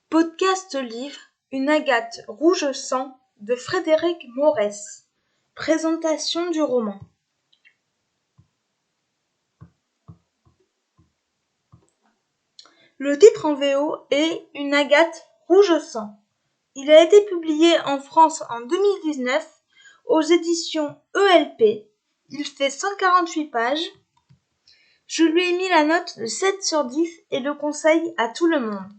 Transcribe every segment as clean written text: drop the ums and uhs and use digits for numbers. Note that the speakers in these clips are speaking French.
Podcast livre Une agate rouge sang de Frédéric Maurès. Présentation du roman. Le titre en VO est Une agate rouge sang. Il a été publié en France en 2019 aux éditions ELP. Il fait 148 pages. Je lui ai mis la note de 7 sur 10 et le conseille à tout le monde.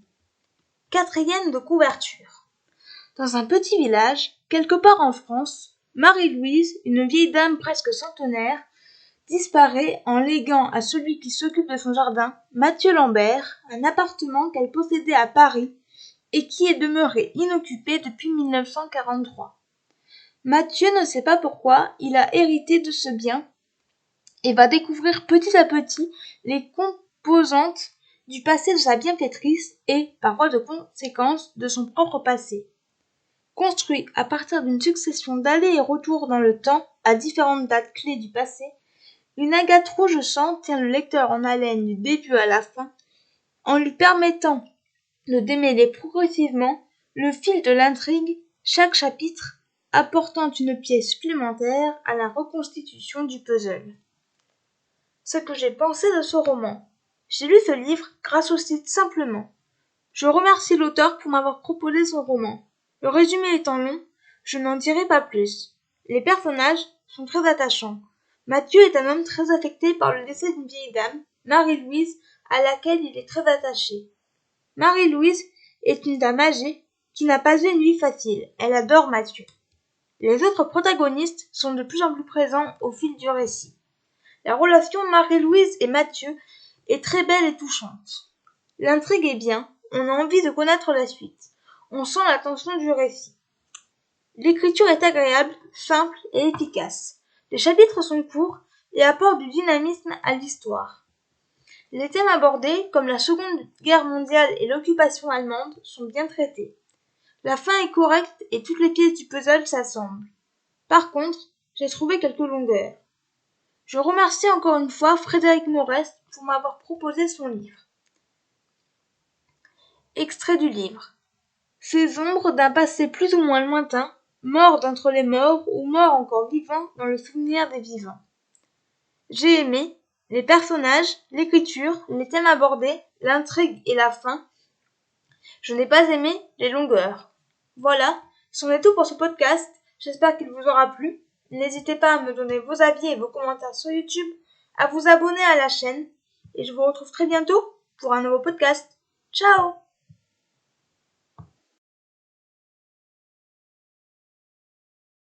4e de couverture. Dans un petit village, quelque part en France, Marie-Louise, une vieille dame presque centenaire, disparaît en léguant à celui qui s'occupe de son jardin, Mathieu Lambert, un appartement qu'elle possédait à Paris et qui est demeuré inoccupé depuis 1943. Mathieu ne sait pas pourquoi il a hérité de ce bien et va découvrir petit à petit les composantes du passé de sa bienfaitrice et, par voie de conséquence, de son propre passé. Construit à partir d'une succession d'allers et retours dans le temps à différentes dates clés du passé, Une agate rouge sang tient le lecteur en haleine du début à la fin, en lui permettant de démêler progressivement le fil de l'intrigue, chaque chapitre apportant une pièce supplémentaire à la reconstitution du puzzle. Ce que j'ai pensé de ce roman. J'ai lu ce livre grâce au site Simplement. Je remercie l'auteur pour m'avoir proposé son roman. Le résumé étant long, je n'en dirai pas plus. Les personnages sont très attachants. Mathieu est un homme très affecté par le décès d'une vieille dame, Marie-Louise, à laquelle il est très attaché. Marie-Louise est une dame âgée qui n'a pas eu une vie facile. Elle adore Mathieu. Les autres protagonistes sont de plus en plus présents au fil du récit. La relation Marie-Louise et Mathieu est très belle et touchante. L'intrigue est bien, on a envie de connaître la suite. On sent la tension du récit. L'écriture est agréable, simple et efficace. Les chapitres sont courts et apportent du dynamisme à l'histoire. Les thèmes abordés, comme la Seconde Guerre mondiale et l'occupation allemande, sont bien traités. La fin est correcte et toutes les pièces du puzzle s'assemblent. Par contre, j'ai trouvé quelques longueurs. Je remercie encore une fois Frédéric Maurès pour m'avoir proposé son livre. Extrait du livre. Ces ombres d'un passé plus ou moins lointain, morts d'entre les morts ou morts encore vivants dans le souvenir des vivants. J'ai aimé les personnages, l'écriture, les thèmes abordés, l'intrigue et la fin. Je n'ai pas aimé les longueurs. Voilà, c'en est tout pour ce podcast. J'espère qu'il vous aura plu. N'hésitez pas à me donner vos avis et vos commentaires sur YouTube, à vous abonner à la chaîne et je vous retrouve très bientôt pour un nouveau podcast. Ciao!